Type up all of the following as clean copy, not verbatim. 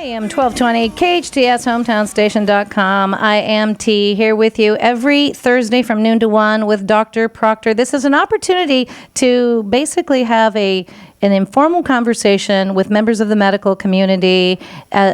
AM 1220, KHTS, HometownStation.com. I am T, here with you every Thursday from noon to 1 with Dr. Proctor. This is an opportunity to basically have an informal conversation with members of the medical community,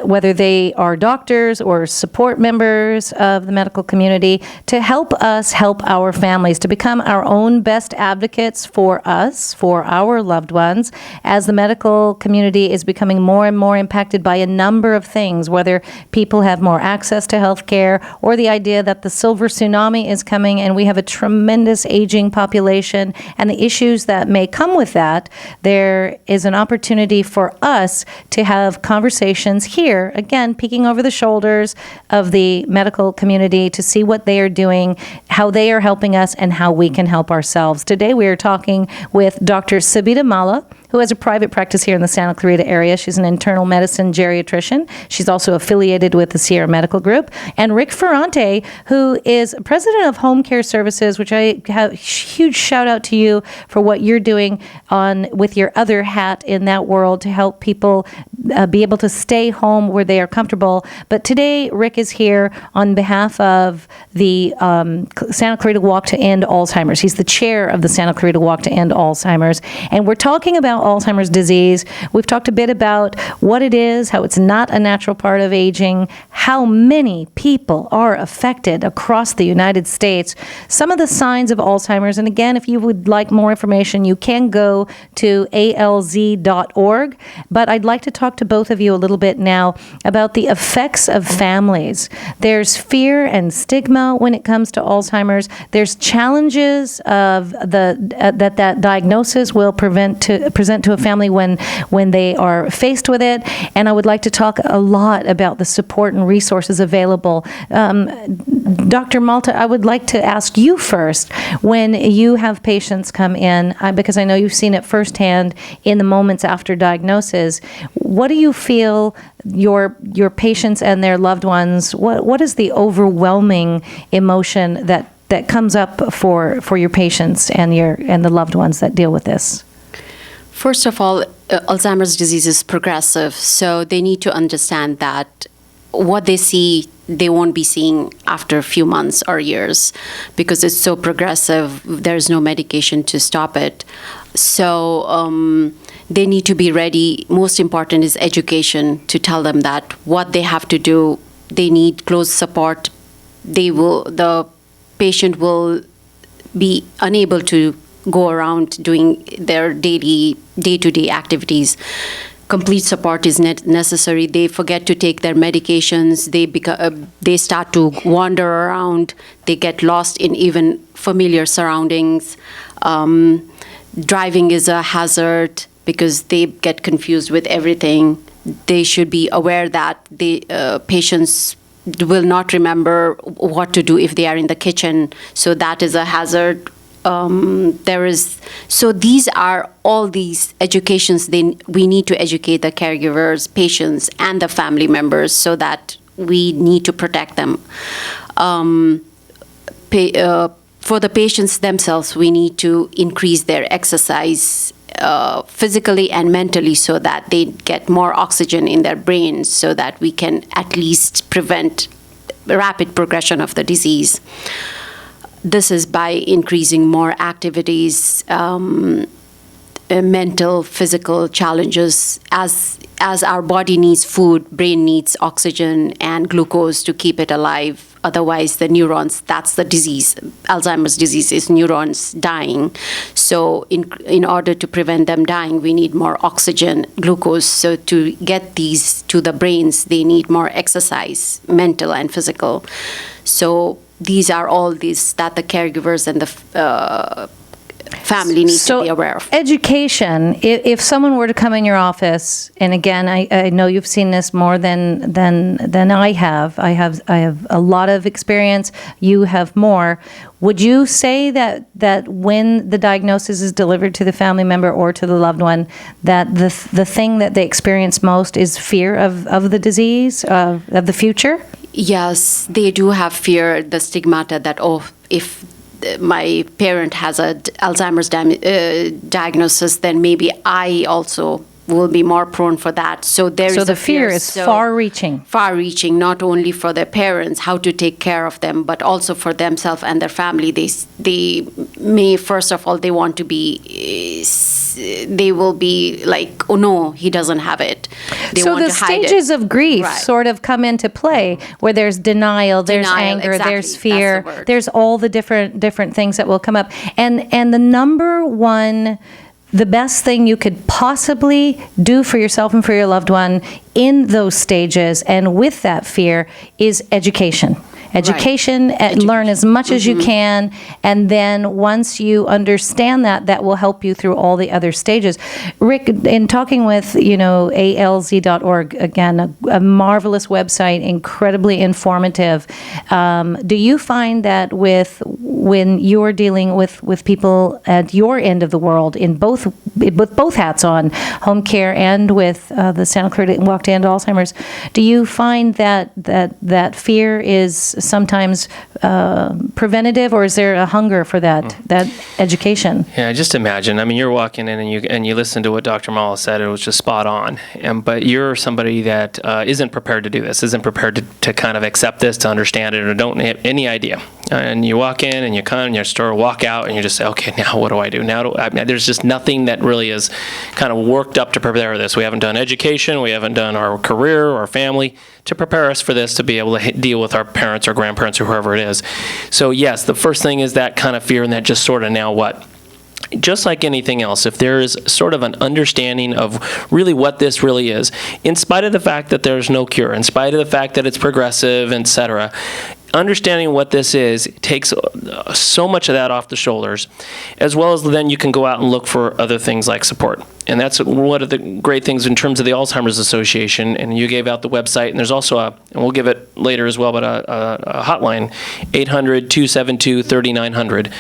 whether they are doctors or support members of the medical community, to help us help our families, to become our own best advocates for us, for our loved ones, as the medical community is becoming more and more impacted by a number of things, whether people have more access to health care or the idea that the silver tsunami is coming and we have a tremendous aging population and the issues that may come with that. There is an opportunity for us to have conversations here, again, peeking over the shoulders of the medical community to see what they are doing, how they are helping us, and how we can help ourselves. Today we are talking with Dr. Sabita Malla, who has a private practice here in the Santa Clarita area. She's an internal medicine geriatrician. She's also affiliated with the Sierra Medical Group. And Rick Ferrante, who is president of Home Care Services, which I have huge shout out to you for what you're doing with your other hat in that world to help people be able to stay home where they are comfortable. But today, Rick is here on behalf of the Santa Clarita Walk to End Alzheimer's. He's the chair of the Santa Clarita Walk to End Alzheimer's. And we're talking about Alzheimer's disease. We've talked a bit about what it is, how it's not a natural part of aging, how many people are affected across the United States, some of the signs of Alzheimer's. And again, if you would like more information, you can go to alz.org. But I'd like to talk to both of you a little bit now about the effects of families. There's fear and stigma when it comes to Alzheimer's. There's challenges of that diagnosis will present to a family when they are faced with it. And I would like to talk a lot about the support and resources available. Dr. Malta, I would like to ask you first, when you have patients come in, because I know you've seen it firsthand in the moments after diagnosis, what do you feel your patients and their loved ones, what is the overwhelming emotion that comes up for your patients and the loved ones that deal with this? First of all, Alzheimer's disease is progressive, so they need to understand that what they see, they won't be seeing after a few months or years because it's so progressive. There's no medication to stop it. So they need to be ready. Most important is education, to tell them that what they have to do, they need close support. The patient will be unable to go around doing their day-to-day activities. Complete support is necessary. They forget to take their medications. They start to wander around. They get lost in even familiar surroundings. Driving is a hazard because they get confused with everything. They should be aware that patients will not remember what to do if they are in the kitchen. So that is a hazard. So these are all these educations. We need to educate the caregivers, patients, and the family members so that we need to protect them. For the patients themselves, we need to increase their exercise physically and mentally so that they get more oxygen in their brains so that we can at least prevent rapid progression of the disease. This is by increasing more activities, mental, physical challenges. As our body needs food, brain needs oxygen and glucose to keep it alive. Otherwise, the neurons, that's the disease. Alzheimer's disease is neurons dying. So in order to prevent them dying, we need more oxygen, glucose. So to get these to the brains, they need more exercise, mental and physical. So these are all these that the caregivers and the family needs to be aware of. Education, if someone were to come in your office, and again, I know you've seen this more than I have. I have a lot of experience. You have more. Would you say that when the diagnosis is delivered to the family member or to the loved one, that the thing that they experience most is fear of the disease, of the future? Yes, they do have fear, the stigmata that, if my parent has a Alzheimer's diagnosis, then maybe I also will be more prone for that. So there So is the a fear is far-reaching. Far-reaching, not only for their parents, how to take care of them, but also for themselves and their family. They may, first of all, they want to be, they will be like, oh no, he doesn't have it. They So want the to hide it. stages of grief Right. sort of come into play, where there's denial, there's Denial, anger, exactly. there's That's fear, the word. there's all the different things that will come up. And the number one, the best thing you could possibly do for yourself and for your loved one in those stages and with that fear is education. Education, learn as much as you can, and then once you understand that, that will help you through all the other stages. Rick, in talking with, alz.org, again, a marvelous website, incredibly informative. Do you find that when you're dealing with people at your end of the world, with both hats on, home care and with the Santa Clarita Walk to End Alzheimer's, do you find that fear is sometimes preventative, or is there a hunger for that education? Yeah, just imagine. I mean, you're walking in and you listen to what Dr. Mala said. It was just spot on. But you're somebody that isn't prepared to do this, isn't prepared to kind of accept this, to understand it, or don't have any idea. And you walk in and you come in your store, walk out, and you just say, okay, now what do I do? There's just nothing that really is kind of worked up to prepare this. We haven't done education. We haven't done our career or our family to prepare us for this, to be able to deal with our parents or grandparents or whoever it is. So yes, the first thing is that kind of fear, and that just sort of now what? Just like anything else, if there is sort of an understanding of really what this really is, in spite of the fact that there's no cure, in spite of the fact that it's progressive, etc., understanding what this is takes so much of that off the shoulders, as well as then you can go out and look for other things like support. And that's one of the great things in terms of the Alzheimer's Association. And you gave out the website, and there's also and we'll give it later as well, but a hotline, 800-272-3900.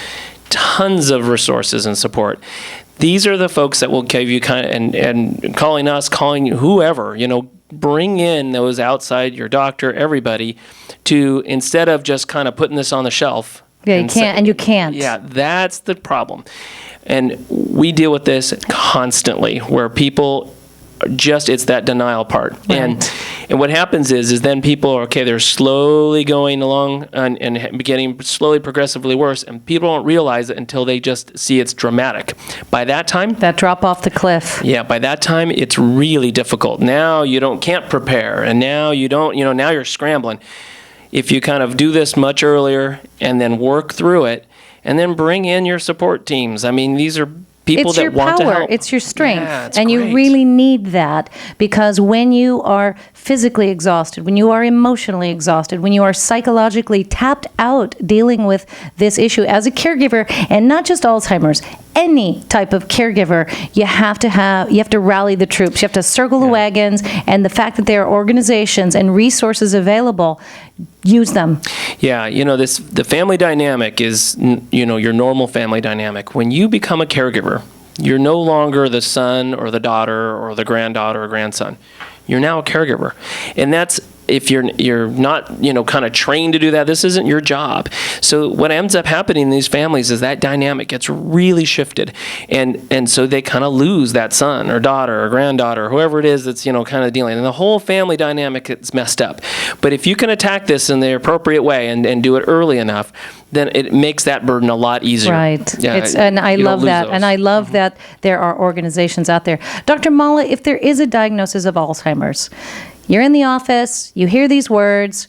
Tons of resources and support. These are the folks that will give you and calling us, calling whoever, bring in those outside, your doctor, everybody, to, instead of just kind of putting this on the shelf. Yeah, you can't. Yeah, that's the problem. And we deal with this constantly, where people it's that denial part. Right. And what happens is then people are, okay, they're slowly going along and getting slowly progressively worse, and people don't realize it until they just see it's dramatic. By that time, that drop off the cliff. Yeah, by that time it's really difficult. Now you can't prepare, and now you don't, now you're scrambling. If you kind of do this much earlier and then work through it, and then bring in your support teams. I mean, these are people that want to help. It's your strength. Yeah, it's and great. You really need that, because when you are physically exhausted, when you are emotionally exhausted, when you are psychologically tapped out dealing with this issue as a caregiver, and not just Alzheimer's, any type of caregiver, you have to rally the troops. You have to circle the wagons, and the fact that there are organizations and resources available, use them. Yeah, the family dynamic is, your normal family dynamic. When you become a caregiver, you're no longer the son or the daughter or the granddaughter or grandson. You're now a caregiver. And that's, if you're not, kind of trained to do that, this isn't your job. So what ends up happening in these families is that dynamic gets really shifted. And so they kind of lose that son or daughter or granddaughter, whoever it is that's, kind of dealing. And the whole family dynamic gets messed up. But if you can attack this in the appropriate way and do it early enough, then it makes that burden a lot easier. Right. Yeah, and I you don't love lose that. those. And I love that there are organizations out there. Dr. Mala, if there is a diagnosis of Alzheimer's, you're in the office, you hear these words,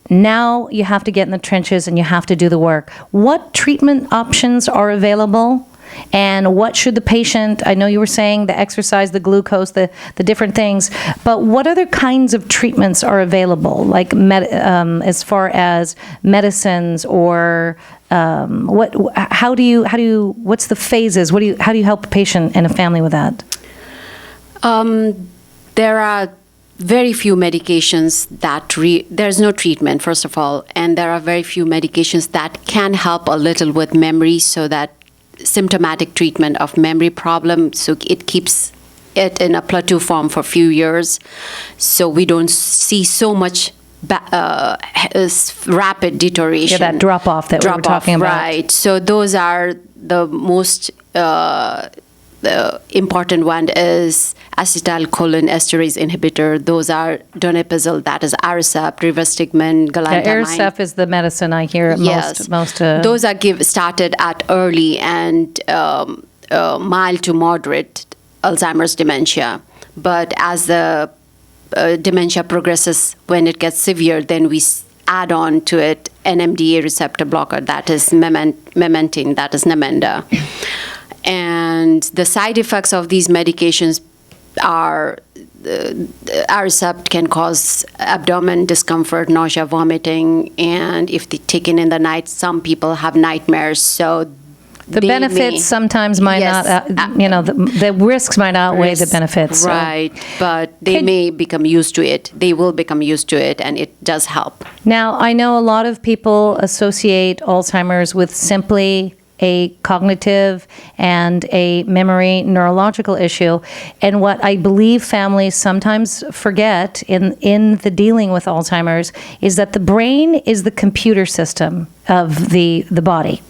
now you have to get in the trenches and you have to do the work. What treatment options are available? And what should the patient, I know you were saying the exercise, the glucose, the different things, but what other kinds of treatments are available, like as far as medicines, or what's the phases? How do you help a patient and a family with that? There are very few medications that there's no treatment, first of all, and there are very few medications that can help a little with memory, so that symptomatic treatment of memory problem, so it keeps it in a plateau form for a few years, so we don't see so much rapid deterioration. Yeah, that drop-off that we were talking about. Right. So those are the most the important one is acetylcholinesterase inhibitor. Those are donepezil, that is Aricept, rivastigmine, galantamine. Aricept is the medicine I hear Yes. most. Those are started at early and mild to moderate Alzheimer's dementia. But as the dementia progresses, when it gets severe, then we add on to it NMDA receptor blocker, that is memantine, that is Namenda. And the side effects of these medications are Aricept can cause abdomen discomfort, nausea, vomiting, and if they taken in the night, some people have nightmares. So the benefits sometimes might not, the risks might outweigh the benefits. So. Right, but they may become used to it. They will become used to it, and it does help. Now, I know a lot of people associate Alzheimer's with simply a cognitive and a memory neurological issue. And what I believe families sometimes forget in the dealing with Alzheimer's is that the brain is the computer system of the body.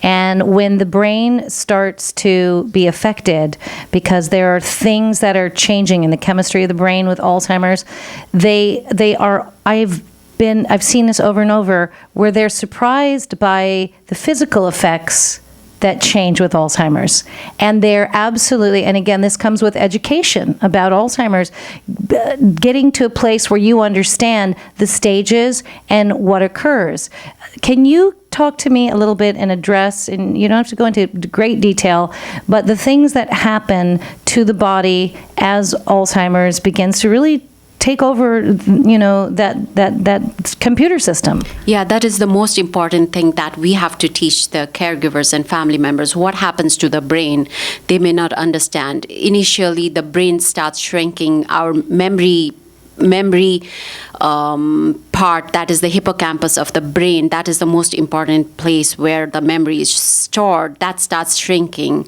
And when the brain starts to be affected, because there are things that are changing in the chemistry of the brain with Alzheimer's, I've seen this over and over, where they're surprised by the physical effects that change with Alzheimer's. And they're absolutely, and again, this comes with education about Alzheimer's, getting to a place where you understand the stages and what occurs. Can you talk to me a little bit and address, and you don't have to go into great detail, but the things that happen to the body as Alzheimer's begins to really take over, that computer system? Yeah, that is the most important thing that we have to teach the caregivers and family members. What happens to the brain? They may not understand. Initially, the brain starts shrinking. Our memory part, that is the hippocampus of the brain, that is the most important place where the memory is stored, that starts shrinking.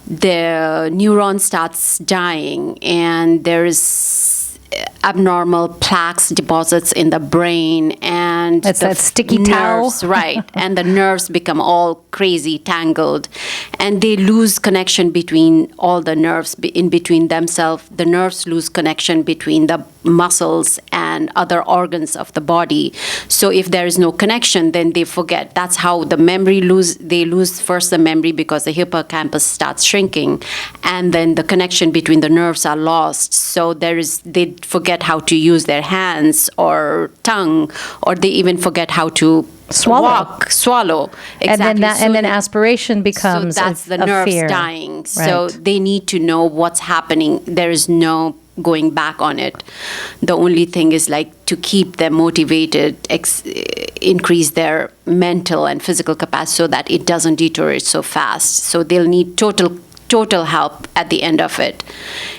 The neuron starts dying, and there is abnormal plaques deposits in the brain, and that's that sticky nerves, towel. right? And the nerves become all crazy, tangled, and they lose connection between all the nerves in between themselves. The nerves lose connection between the muscles and other organs of the body. So if there is no connection, then they forget. That's how the memory they lose first the memory because the hippocampus starts shrinking, and then the connection between the nerves are lost. So they forget how to use their hands or tongue, or they even forget how to swallow. Exactly. And then aspiration becomes so that's the a nerves fear. dying. Right. So they need to know what's happening. There is no going back on it. The only thing is to keep them motivated, increase their mental and physical capacity so that it doesn't deteriorate so fast. So they'll need total help at the end of it.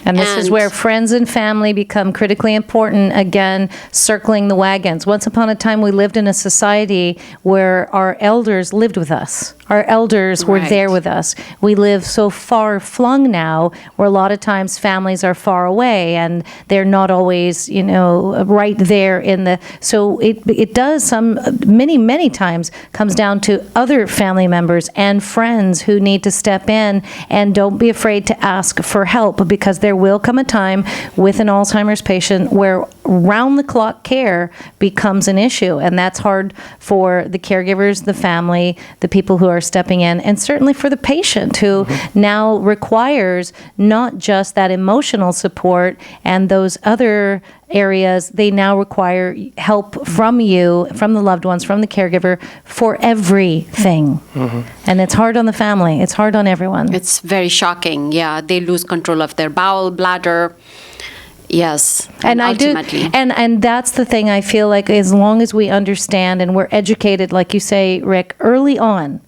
And this is where friends and family become critically important, again, circling the wagons. Once upon a time, we lived in a society where our elders lived with us. Our elders were there with us. We live so far flung now, where a lot of times families are far away, and they're not always, right there in the... So it does many times comes down to other family members and friends who need to step in, and don't be afraid to ask for help, because there will come a time with an Alzheimer's patient where round-the-clock care becomes an issue, and that's hard for the caregivers, the family, the people who are stepping in, and certainly for the patient who now requires not just that emotional support and those other areas. They now require help from you, from the loved ones, from the caregiver, for everything. And it's hard on the family. It's hard on everyone. It's very shocking. Yeah, they lose control of their bowel, bladder. Yes, and ultimately. And that's the thing. I feel like as long as we understand and we're educated, like you say, Rick, early on,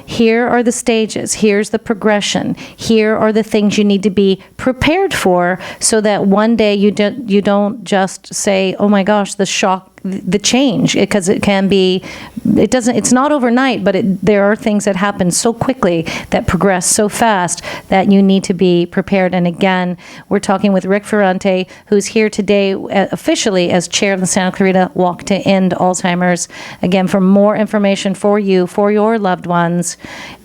here are the stages, here's the progression, here are the things you need to be prepared for, so that one day you don't just say, oh my gosh, the shock, the change, because it's not overnight, but there are things that happen so quickly, that progress so fast, that you need to be prepared. And again, we're talking with Rick Ferrante, who's here today officially as chair of the Santa Clarita Walk to End Alzheimer's. Again, for more information for you, for your loved ones,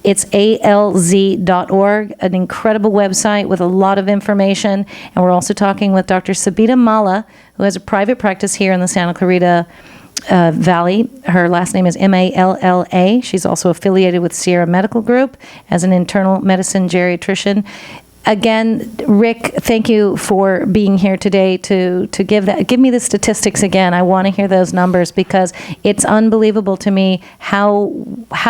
It's alz.org, an incredible website with a lot of information. And we're also talking with Dr. Sabita Malla, who has a private practice here in the Santa Clarita Valley. Her last name is Malla. She's also affiliated with Sierra Medical Group as an internal medicine geriatrician. Again, Rick, thank you for being here today to give me the statistics again. I want to hear those numbers because it's unbelievable to me how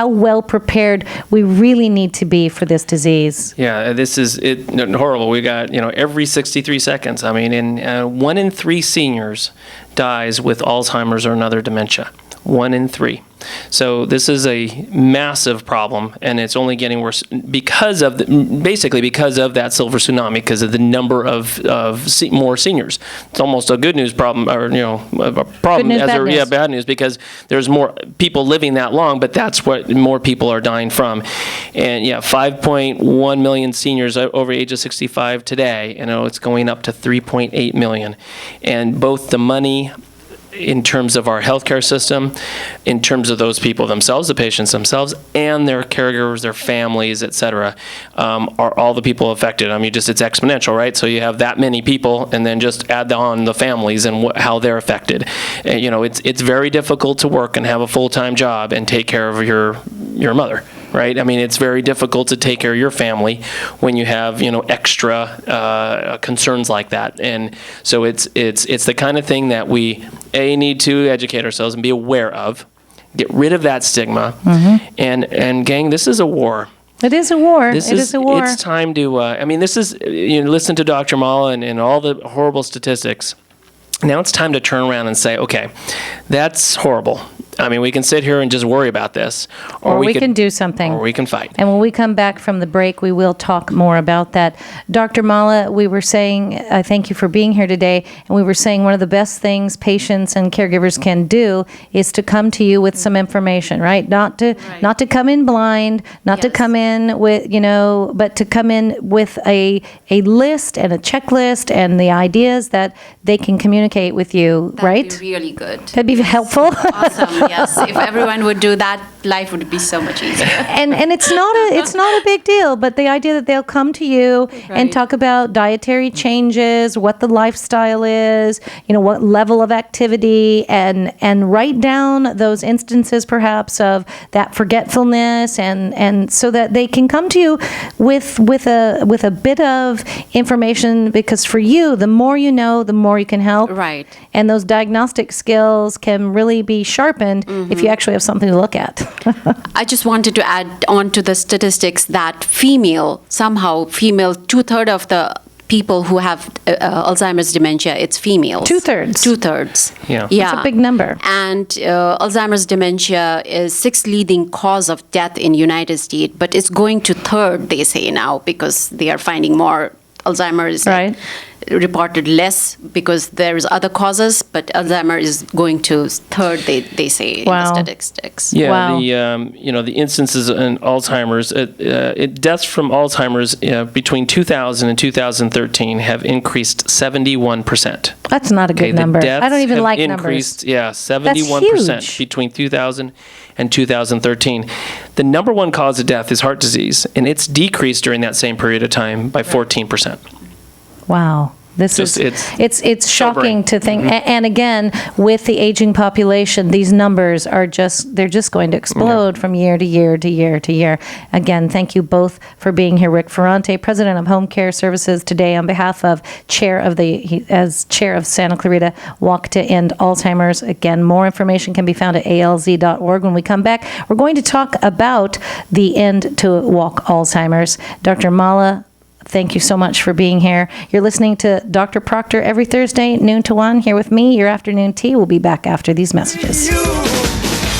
well prepared we really need to be for this disease. Yeah, this is horrible. We got, every 63 seconds. I mean, 1 in 3 seniors dies with Alzheimer's or another dementia. 1 in 3. So this is a massive problem, and it's only getting worse because of because of that silver tsunami, because of the number of more seniors. It's almost a good news problem, or a problem. Good news, bad news, because there's more people living that long, but that's what more people are dying from. And 5.1 million seniors over age of 65 today. It's going up to 3.8 million, and both the money in terms of our healthcare system, in terms of those people themselves, the patients themselves, and their caregivers, their families, et cetera, are all the people affected. I mean, it's exponential, right? So you have that many people, and then just add on the families and how they're affected. It's very difficult to work and have a full-time job and take care of your mother. Right? I mean, it's very difficult to take care of your family when you have, extra concerns like that. And so it's the kind of thing that we, need to educate ourselves and be aware of, get rid of that stigma. Mm-hmm. And gang, this is a war. It is a war. It is a war. It's time to, this is, listen to Dr. Malla and all the horrible statistics. Now it's time to turn around and say, okay, that's horrible. I mean, we can sit here and just worry about this. Or we can do something. Or we can fight. And when we come back from the break, we will talk more about that. Dr. Malla, we were saying, thank you for being here today, and we were saying one of the best things patients and caregivers can do is to come to you with some information, right? Not to come in blind, not to come in with, but to come in with a list and a checklist and the ideas that they can communicate with you, right? That'd be really good. That'd be helpful. Awesome. Yes, if everyone would do that, life would be so much easier. And it's not a big deal, but the idea that they'll come to you and talk about dietary changes, what the lifestyle is, what level of activity, and write down those instances perhaps of that forgetfulness, and so that they can come to you with a bit of information, because for you, the more you know, the more you can help. Right. And those diagnostic skills can really be sharpened if you actually have something to look at. I just wanted to add on to the statistics that two-thirds of the people who have Alzheimer's dementia, it's females. Two-thirds. Two-thirds. Yeah. That's a big number. And Alzheimer's dementia is 6th leading cause of death in United States, but it's going to 3rd, they say now, because they are finding more Alzheimer's. Right. Reported less because there is other causes, but Alzheimer is going to 3rd, they say, in the statistics. Yeah, Wow. The instances in Alzheimer's, deaths from Alzheimer's between 2000 and 2013 have increased 71%. That's not a good number. I don't even like increased, numbers. 71% between 2000 and 2013. The number one cause of death is heart disease, and it's decreased during that same period of time by 14%. Wow. It's shocking to think. And again, with the aging population, these numbers are they're just going to explode from year to year to year to year. Again, thank you both for being here. Rick Ferrante, President of Home Care Services, today on behalf of Chair of Santa Clarita Walk to End Alzheimer's. Again, more information can be found at alz.org. When we come back, we're going to talk about the End to Walk Alzheimer's. Dr. Malla, thank you so much for being here. You're listening to Dr. Proctor every Thursday, noon to 1, here with me, your afternoon tea. We'll be back after these messages.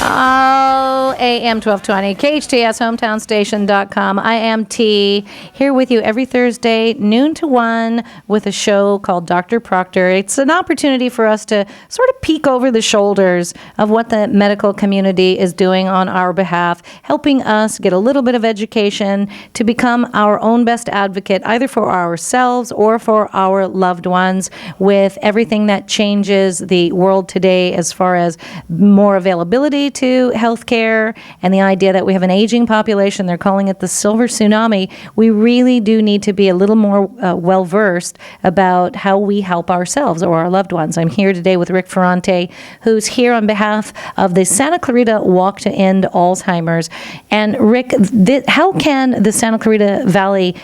Oh, AM 1220, KHTS, hometownstation.com. I am T, here with you every Thursday, noon to 1, with a show called Dr. Proctor. It's an opportunity for us to sort of peek over the shoulders of what the medical community is doing on our behalf, helping us get a little bit of education to become our own best advocate, either for ourselves or for our loved ones, with everything that changes the world today as far as more availability to healthcare, care and the idea that we have an aging population, they're calling it the silver tsunami, we really do need to be a little more well-versed about how we help ourselves or our loved ones. I'm here today with Rick Ferrante, who's here on behalf of the Santa Clarita Walk to End Alzheimer's. And Rick, how can the Santa Clarita Valley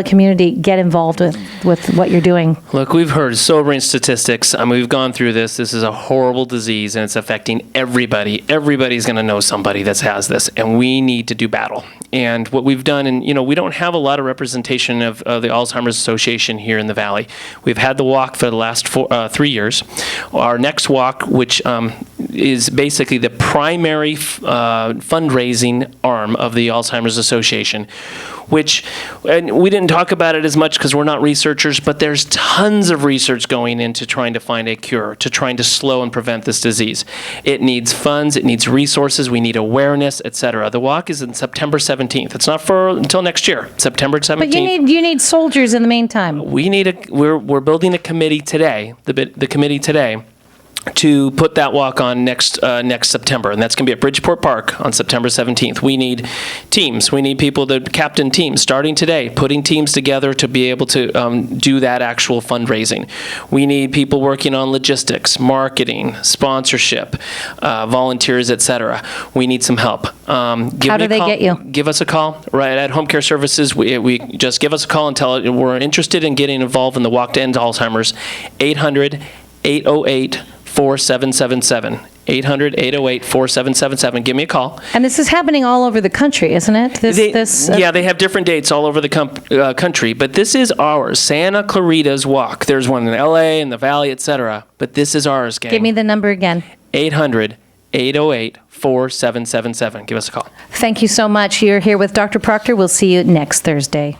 community get involved with what you're doing? Look, we've heard sobering statistics. I mean, we've gone through this. This is a horrible disease, and it's affecting everybody. Everybody's going to know somebody that has this, and we need to do battle. And what we've done, and we don't have a lot of representation of the Alzheimer's Association here in the Valley. We've had the walk for the last 3 years. Our next walk, which is basically the primary fundraising arm of the Alzheimer's Association, and we didn't talk about it as much because we're not researchers, but there's tons of research going into trying to find a cure, to trying to slow and prevent this disease. It needs funds, it needs resources, we need awareness, etc. The walk is in September 17th. It's not until next year, September 17th. But you need soldiers in the meantime. We're building a committee today, the committee today, to put that walk on next September, and that's going to be at Bridgeport Park on September 17th. We need teams. We need people to captain teams, starting today, putting teams together to be able to do that actual fundraising. We need people working on logistics, marketing, sponsorship, volunteers, etc. We need some help. How do they get you? Give us a call. Right at Home Care Services, we just give us a call and tell it we're interested in getting involved in the Walk to End Alzheimer's. 800-808-4777. 800-808-4777. Give me a call. And this is happening all over the country, isn't it? Yeah, they have different dates all over the country, but this is ours, Santa Clarita's Walk. There's one in L.A., in the Valley, etc., but this is ours, gang. Give me the number again. 800-808-4777. Give us a call. Thank you so much. You're here with Dr. Proctor. We'll see you next Thursday.